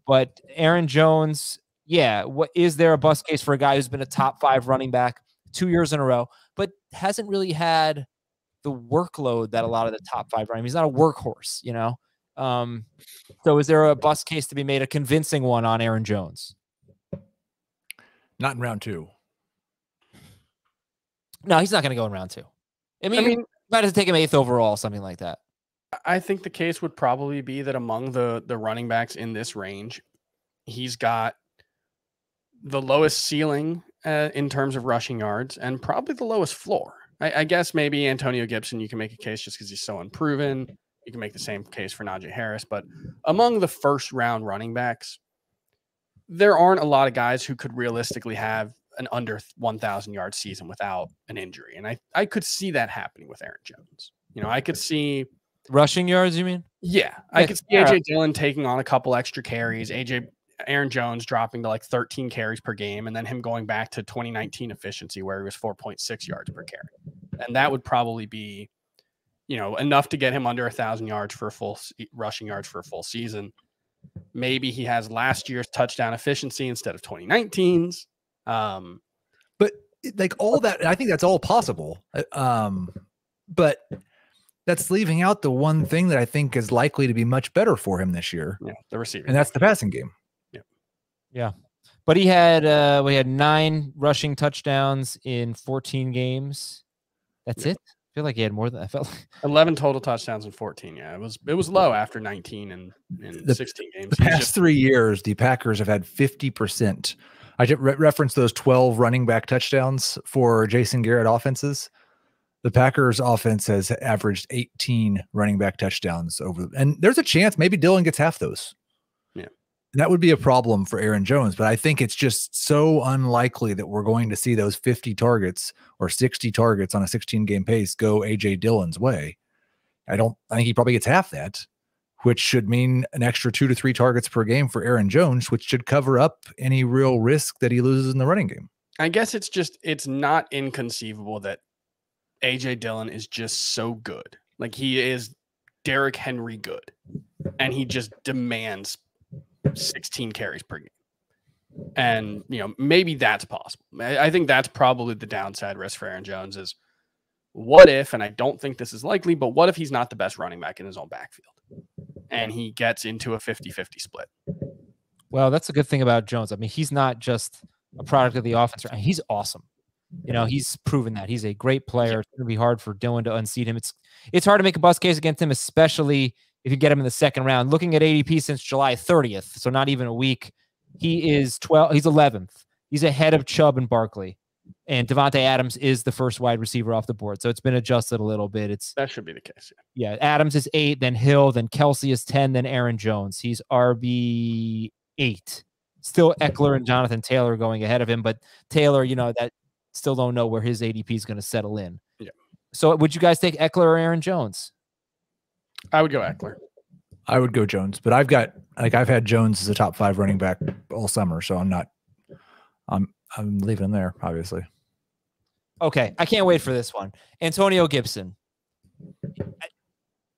But Aaron Jones, yeah, what is there a bust case for a guy who's been a top 5 running back 2 years in a row, but hasn't really had the workload that a lot of the top 5 running. He's not a workhorse, So is there a bust case to be made, a convincing one on Aaron Jones? Not in round 2. No, he's not going to go in round 2. I mean, might have to take him 8th overall, something like that. I think the case would probably be that among the running backs in this range, he's got the lowest ceiling in terms of rushing yards and probably the lowest floor. I guess maybe Antonio Gibson, you can make a case just because he's so unproven. You can make the same case for Najee Harris. But among the first round running backs, there aren't a lot of guys who could realistically have an under 1,000 yard season without an injury. And I could see that happening with Aaron Jones. I could see rushing yards, you mean? Yeah. I could see AJ Dillon taking on a couple extra carries, Aaron Jones dropping to like 13 carries per game, and then him going back to 2019 efficiency where he was 4.6 yards per carry. And that would probably be, enough to get him under 1,000 yards for rushing yards for a full season. Maybe he has last year's touchdown efficiency instead of 2019's. But like all that, I think that's all possible. But that's leaving out the one thing that I think is likely to be much better for him this year. Yeah, the receiver. And that's the passing game. Yeah. But we had 9 rushing touchdowns in 14 games. That's it. I feel like he had more than that. I felt like 11 total touchdowns in 14. Yeah, it was low after 19 and 16 games. The past 3 years, the Packers have had 50%. I just referenced those 12 running back touchdowns for Jason Garrett offenses. The Packers offense has averaged 18 running back touchdowns and there's a chance maybe Dillon gets half those. Yeah. That would be a problem for Aaron Jones, but I think it's just so unlikely that we're going to see those 50 targets or 60 targets on a 16-game pace go AJ Dillon's way. I think he probably gets half that, which should mean an extra 2 to 3 targets per game for Aaron Jones, which should cover up any real risk that he loses in the running game. I guess it's not inconceivable that AJ Dillon is just so good. Like he is Derrick Henry good, and he just demands 16 carries per game. And, maybe that's possible. I think that's probably the downside risk for Aaron Jones is what if, and I don't think this is likely, but what if he's not the best running back in his own backfield and he gets into a 50-50 split? Well, that's a good thing about Jones. I mean, he's not just a product of the offense. He's awesome. He's proven that. He's a great player. It's going to be hard for Dillon to unseat him. It's hard to make a bust case against him, especially if you get him in the second round. Looking at ADP since July 30th, so not even a week, He is 12. He's 11th. He's ahead of Chubb and Barkley. And Davante Adams is the first wide receiver off the board. So it's been adjusted a little bit. That should be the case. Yeah. Adams is 8, then Hill, then Kelsey is 10, then Aaron Jones. He's RB 8. Still Eckler and Jonathan Taylor going ahead of him, but Taylor, that still don't know where his ADP is going to settle in. Yeah. So would you guys take Eckler or Aaron Jones? I would go Eckler. I would go Jones, but I've had Jones as a top 5 running back all summer, so I'm leaving him there, obviously. Okay, I can't wait for this one. Antonio Gibson.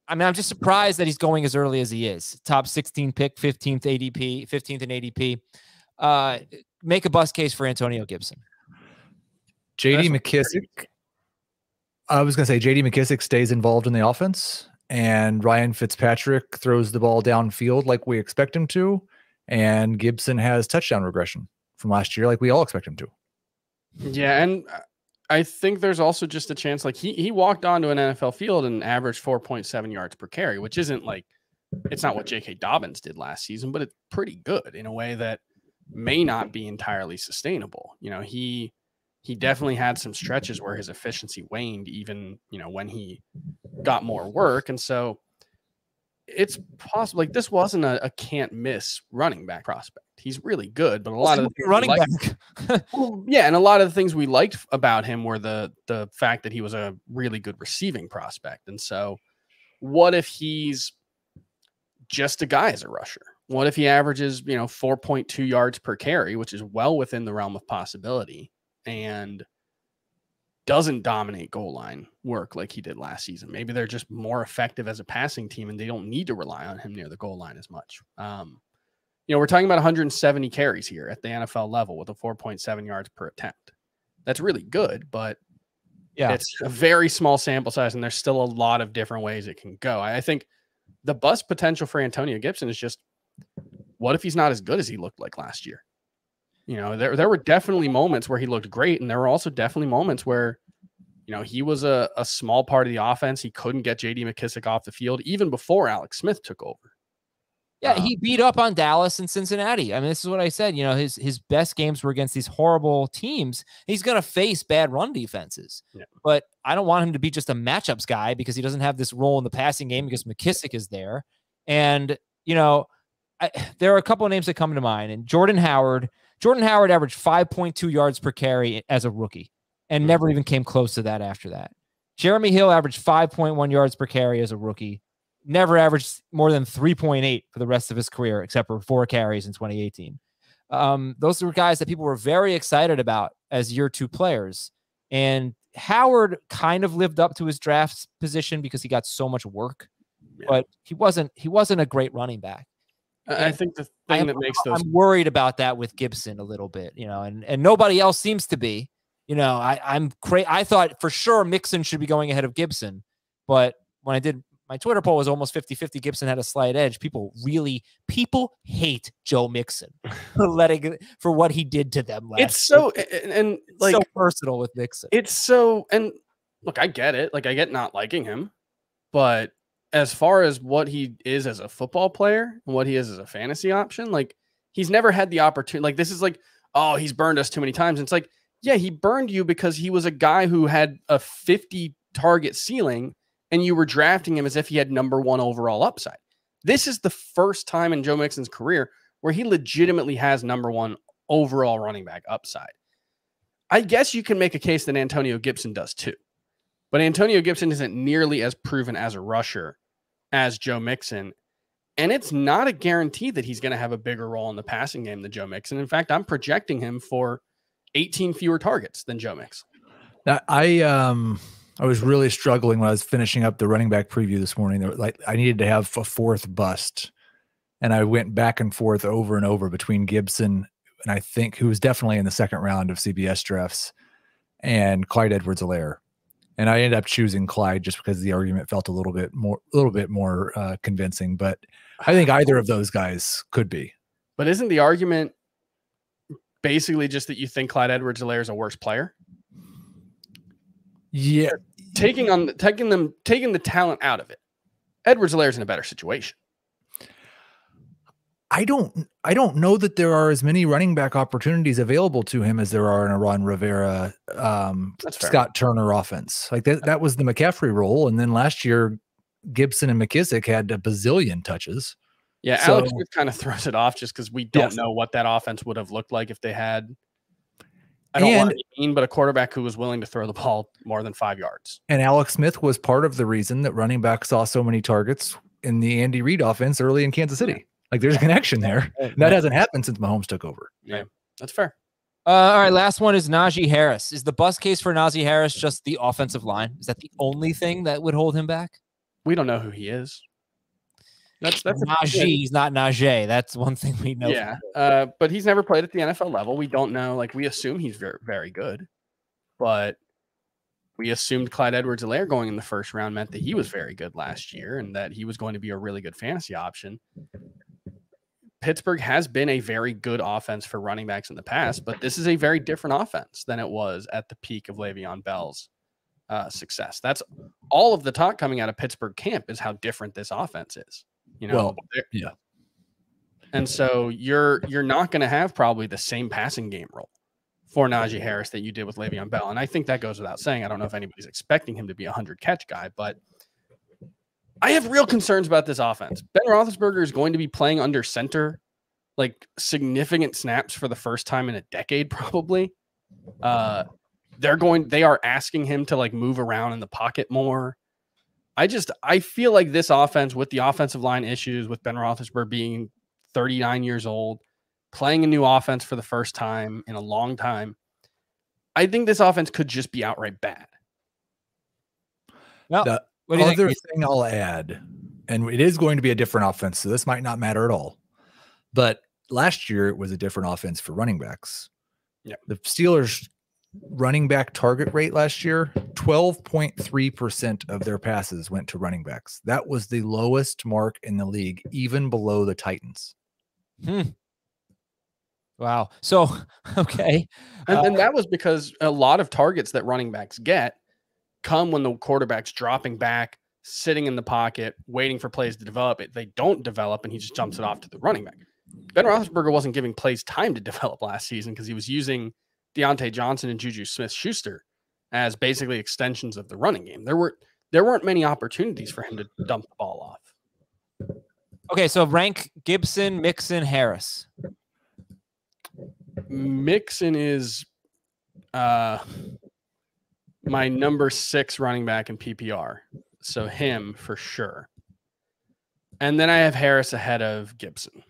I'm just surprised that he's going as early as he is. Top 16 pick, 15th ADP, 15th in ADP. Make a bust case for Antonio Gibson. JD McKissick. I was going to say JD McKissick stays involved in the offense, and Ryan Fitzpatrick throws the ball downfield like we expect him to, and Gibson has touchdown regression from last year like we all expect him to. Yeah, and I think there's also just a chance, like he walked onto an NFL field and averaged 4.7 yards per carry, which isn't like, it's not what J.K. Dobbins did last season, but it's pretty good in a way that may not be entirely sustainable. He definitely had some stretches where his efficiency waned, even, when he got more work. And so it's possible, like, this wasn't a can't miss running back prospect. He's really good, but a lot of the running back. Well, yeah, and a lot of the things we liked about him were the fact that he was a really good receiving prospect. And so what if he's just a guy as a rusher? What if he averages, 4.2 yards per carry, which is well within the realm of possibility, and doesn't dominate goal line work like he did last season? Maybe they're just more effective as a passing team and they don't need to rely on him near the goal line as much. We're talking about 170 carries here at the NFL level with a 4.7 yards per attempt. That's really good, but yeah, it's a very small sample size and there's still a lot of different ways it can go. I think the bust potential for Antonio Gibson is just, what if he's not as good as he looked like last year? There were definitely moments where he looked great, and there were also definitely moments where, he was a small part of the offense. He couldn't get J.D. McKissick off the field even before Alex Smith took over. Yeah, he beat up on Dallas and Cincinnati. I mean, this is what I said. His best games were against these horrible teams. He's going to face bad run defenses. Yeah. But I don't want him to be just a matchups guy because he doesn't have this role in the passing game because McKissick is there. And, there are a couple of names that come to mind. And Jordan Howard averaged 5.2 yards per carry as a rookie and never even came close to that after that. Jeremy Hill averaged 5.1 yards per carry as a rookie. Never averaged more than 3.8 for the rest of his career, except for 4 carries in 2018. Those were guys that people were very excited about as year 2 players. And Howard kind of lived up to his draft position because he got so much work, but he wasn't a great running back. I think the thing that makes those, I'm worried about that with Gibson a little bit, and nobody else seems to be. I thought for sure Mixon should be going ahead of Gibson, but when I did my Twitter poll was almost 50-50. Gibson had a slight edge. People hate Joe Mixon for what he did to them last. It's so and like so personal with Mixon. It's so, and look, I get it. Like I get not liking him, but as far as what he is as a football player and what he is as a fantasy option, like he's never had the opportunity. Like this is like, oh, he's burned us too many times. And it's like, yeah, he burned you because he was a guy who had a 50 target ceiling and you were drafting him as if he had number 1 overall upside. This is the first time in Joe Mixon's career where he legitimately has number 1 overall running back upside. I guess you can make a case that Antonio Gibson does too, but Antonio Gibson isn't nearly as proven as a rusher as Joe Mixon. And it's not a guarantee that he's going to have a bigger role in the passing game than Joe Mixon. In fact, I'm projecting him for 18 fewer targets than Joe Mixon. Now, I was really struggling when I was finishing up the running back preview this morning. Like I needed to have a 4th bust, and I went back and forth over and over between Gibson and I think who was definitely in the 2nd round of CBS drafts and Clyde Edwards-Helaire. And I ended up choosing Clyde just because the argument felt a little bit more convincing. But I think either of those guys could be. But isn't the argument basically just that you think Clyde Edwards-Helaire is a worse player? Yeah. Taking the talent out of it, Edwards-Helaire's in a better situation. I don't know that there are as many running back opportunities available to him as there are in a Ron Rivera, Scott Turner offense. Like that was the McCaffrey role. And then last year, Gibson and McKissick had a bazillion touches. Yeah, so, Alex Smith kind of throws it off just because we don't know what that offense would have looked like if they had, I don't want to be mean, but a quarterback who was willing to throw the ball more than 5 yards. And Alex Smith was part of the reason that running back saw so many targets in the Andy Reid offense early in Kansas City. Like there's a connection there. That hasn't happened since Mahomes took over. Yeah, that's fair. All right, last one is Najee Harris. Is the bust case for Najee Harris just the offensive line? Is that the only thing that would hold him back? We don't know who he is. That's Najee. He's not Najee. That's one thing we know. Yeah, but he's never played at the NFL level. We don't know. Like we assume he's very, very good, but we assumed Clyde Edwards-Helaire going in the first round meant that he was very good last year and that he was going to be a really good fantasy option. Pittsburgh has been a very good offense for running backs in the past, but this is a very different offense than it was at the peak of Le'Veon Bell's success. That's all of the talk coming out of Pittsburgh camp is how different this offense is. You know, well, yeah. And so you're not going to have probably the same passing game role for Najee Harris that you did with Le'Veon Bell. And I think that goes without saying. I don't know if anybody's expecting him to be a 100-catch guy, but I have real concerns about this offense. Ben Roethlisberger is going to be playing under center, like significant snaps for the first time in a decade, probably. They are asking him to like move around in the pocket more. I feel like this offense with the offensive line issues, with Ben Roethlisberger being 39 years old, playing a new offense for the first time in a long time, I think this offense could just be outright bad. Well, the other thing I'll add, and it is going to be a different offense, so this might not matter at all, but last year it was a different offense for running backs. Yeah. The Steelers' running back target rate last year, 12.3% of their passes went to running backs. That was the lowest mark in the league, even below the Titans. Wow. So, okay. And that was because a lot of targets that running backs get come when the quarterback's dropping back, sitting in the pocket, waiting for plays to develop. They don't develop, and he just jumps it off to the running back. Ben Roethlisberger wasn't giving plays time to develop last season because he was using Deontay Johnson and Juju Smith-Schuster as basically extensions of the running game. There weren't many opportunities for him to dump the ball off. Okay, so rank Gibson, Mixon, Harris. Mixon is my number 6 running back in PPR. So him for sure. And then I have Harris ahead of Gibson.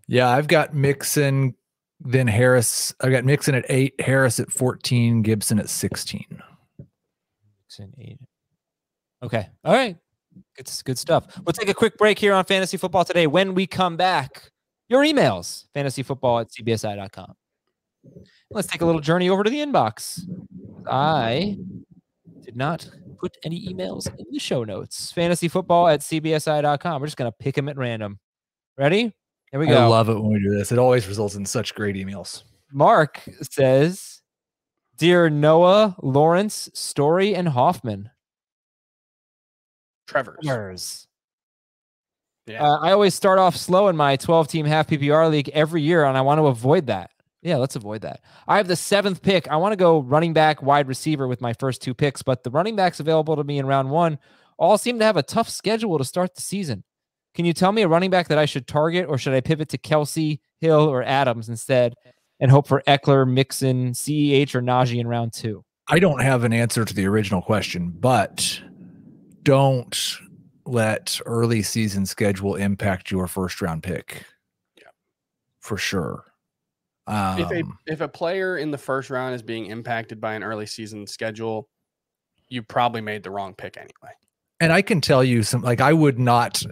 Yeah, I've got Mixon, then Harris. I got Mixon at 8, Harris at 14, Gibson at 16. Mixon 8. Okay. All right. It's good stuff. We'll take a quick break here on Fantasy Football Today. When we come back, your emails, fantasyfootball@cbsi.com. Let's take a little journey over to the inbox. I did not put any emails in the show notes. Fantasyfootball@cbsi.com. We're just going to pick them at random. Ready? Here we go. I love it when we do this. It always results in such great emails. Mark says, Dear Noah, Lawrence, Story, and Hoffman. Trevor's. Yeah. I always start off slow in my 12-team half PPR league every year, and I want to avoid that. Yeah, let's avoid that. I have the 7th pick. I want to go running back, wide receiver with my first 2 picks, but the running backs available to me in round 1 all seem to have a tough schedule to start the season. Can you tell me a running back that I should target, or should I pivot to Kelsey, Hill, or Adams instead and hope for Eckler, Mixon, CEH, or Najee in round 2? I don't have an answer to the original question, but don't let early season schedule impact your first round pick. Yeah, for sure. If a player in the first round is being impacted by an early season schedule, you probably made the wrong pick anyway. And I can tell you some, like I would not,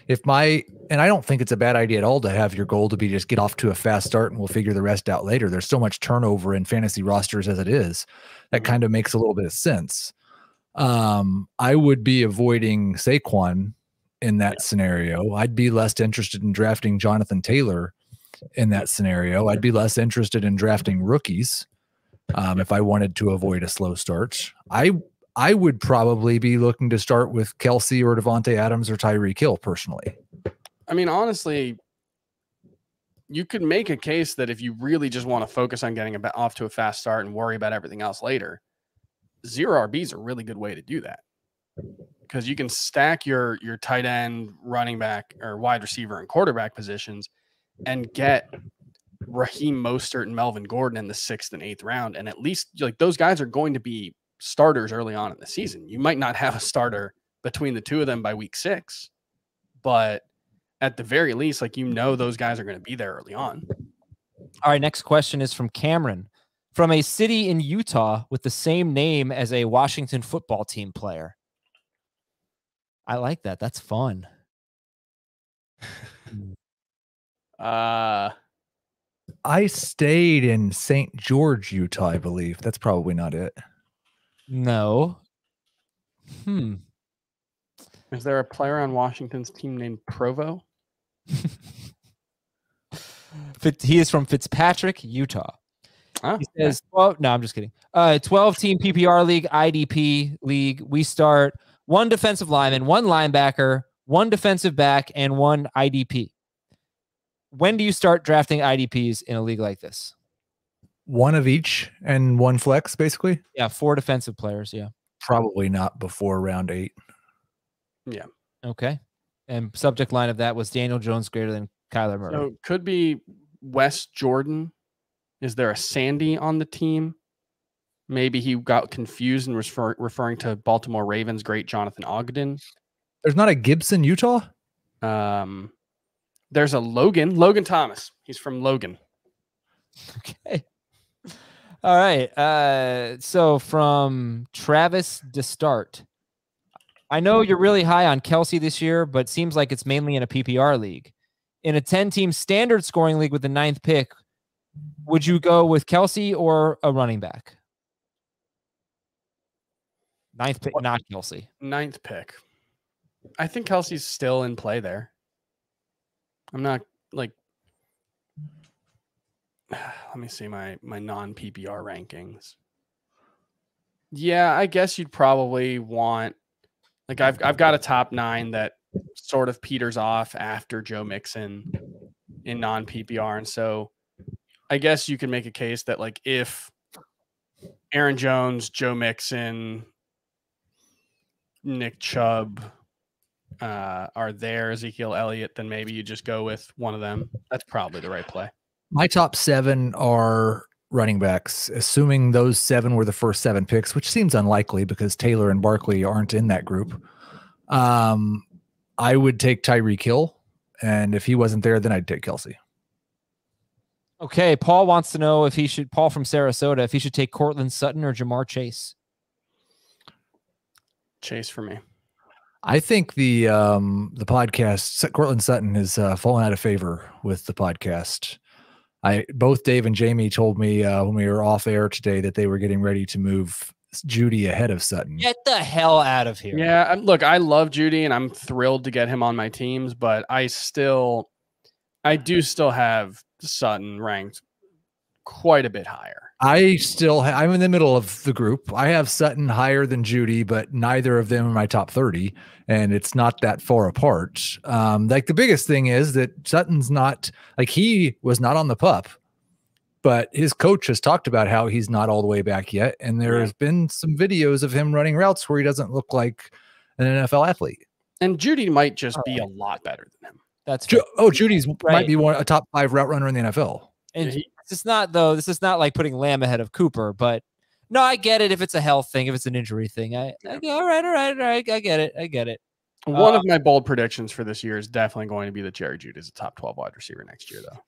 and I don't think it's a bad idea at all to have your goal to be just get off to a fast start and we'll figure the rest out later. There's so much turnover in fantasy rosters as it is. That kind of makes a little bit of sense. I would be avoiding Saquon in that scenario. I'd be less interested in drafting Jonathan Taylor in that scenario. I'd be less interested in drafting rookies if I wanted to avoid a slow start. I would probably be looking to start with Kelsey or Davante Adams or Tyreek Hill personally. I mean, honestly, you could make a case that if you really just want to focus on getting off to a fast start and worry about everything else later, 0 RB is a really good way to do that, because you can stack your tight end, running back, or wide receiver and quarterback positions and get Raheem Mostert and Melvin Gordon in the 6th and 8th round. And at least like those guys are going to be starters early on in the season. You might not have a starter between the two of them by week 6, but at the very least, like, those guys are going to be there early on. All right. Next question is from Cameron, from a city in Utah with the same name as a Washington football team player. I like that. That's fun. I stayed in St. George, Utah, I believe. That's probably not it. No. Is there a player on Washington's team named Provo? He is from Fitzpatrick, Utah. Oh, he says, well, no, I'm just kidding. 12-team PPR league, IDP league. We start 1 defensive lineman, 1 linebacker, 1 defensive back, and 1 IDP. When do you start drafting IDPs in a league like this? 1 of each and 1 flex, basically? Yeah, 4 defensive players, yeah. Probably not before round 8. Yeah. Okay. And subject line of that was Daniel Jones greater than Kyler Murray. So could be Wes Jordan. Is there a Sandy on the team? Maybe he got confused and was referring to Baltimore Ravens great Jonathan Ogden. There's not a Gibson, Utah? There's a Logan Thomas. He's from Logan. Okay. All right. So from Travis DeStart, I know you're really high on Kelsey this year, but seems like it's mainly in a PPR league. In a 10-team standard scoring league with the 9th pick, would you go with Kelsey or a running back? 9th pick, not Kelsey. 9th pick. I think Kelsey's still in play there. I'm not like, let me see my non-PPR rankings. Yeah, I guess you'd probably want, like, I've got a top 9 that sort of peters off after Joe Mixon in non-PPR. And so I guess you can make a case that, like, if Aaron Jones, Joe Mixon, Nick Chubb are there, Ezekiel Elliott, then maybe you just go with one of them. That's probably the right play. My top 7 are running backs, assuming those 7 were the first 7 picks, which seems unlikely because Taylor and Barkley aren't in that group. I would take Tyreek Hill, and if he wasn't there, then I'd take Kelsey. Okay, Paul wants to know if he should, Paul from Sarasota, if he should take Cortland Sutton or Jamar Chase. Chase for me. I think the podcast, Cortland Sutton has fallen out of favor with the podcast. Both Dave and Jamie told me when we were off air today that they were getting ready to move Judy ahead of Sutton. Get the hell out of here. Yeah, look, I love Judy and I'm thrilled to get him on my teams, but I do still have Sutton ranked quite a bit higher. I'm in the middle of the group. I have Sutton higher than Judy, but neither of them are my top 30, and it's not that far apart. Like, the biggest thing is that Sutton's not, like, he was not on the pup, but his coach has talked about how he's not all the way back yet, and there's been some videos of him running routes where he doesn't look like an NFL athlete. And Judy might just be a lot better than him. That's Judy's might be a top 5 route runner in the NFL. And this is not like putting Lamb ahead of Cooper, but no, I get it if it's a health thing, if it's an injury thing. All right. I get it. One of my bold predictions for this year is definitely going to be that Jerry Jeudy is a top 12 wide receiver next year, though.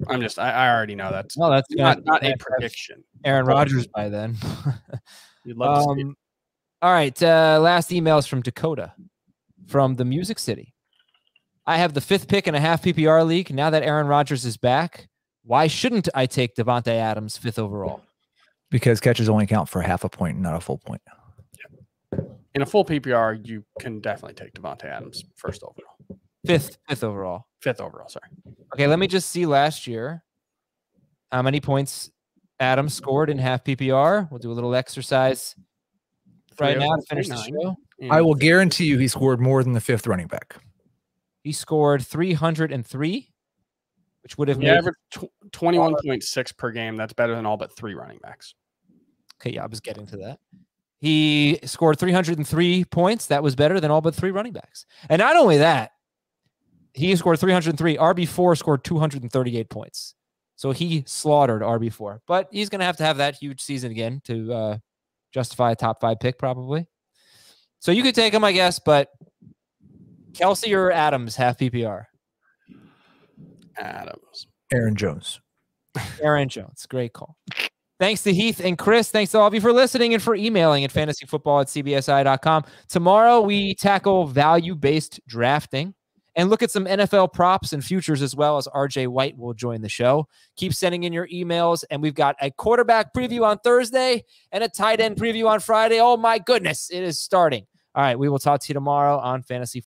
I already know that's not a prediction. Aaron Rodgers by then. You'd love to see it. All right. Last email is from Dakota from the Music City. I have the 5th pick in a half PPR league. Now that Aaron Rodgers is back, why shouldn't I take Davante Adams 5th overall? Because catches only count for half a point, not a full point. Yeah. In a full PPR, you can definitely take Davante Adams 1st overall. 5th overall. 5th overall, sorry. Okay, let me just see last year how many points Adams scored in half PPR. We'll do a little exercise right now to finish the show. I will guarantee you he scored more than the 5th running back. He scored 303, which would have He made averaged 21.6 per game. That's better than all but 3 running backs. Okay, yeah, I was getting to that. He scored 303 points. That was better than all but 3 running backs. And not only that, he scored 303. RB4 scored 238 points. So he slaughtered RB4. But he's going to have that huge season again to justify a top 5 pick probably. So you could take him, I guess, but Kelsey or Adams, half PPR? Adams. Aaron Jones. Aaron Jones. Great call. Thanks to Heath and Chris. Thanks to all of you for listening and for emailing at fantasyfootball@cbsi.com. Tomorrow, we tackle value-based drafting and look at some NFL props and futures as well, as RJ White will join the show. Keep sending in your emails, and we've got a quarterback preview on Thursday and a tight end preview on Friday. Oh, my goodness. It is starting. All right, we will talk to you tomorrow on Fantasy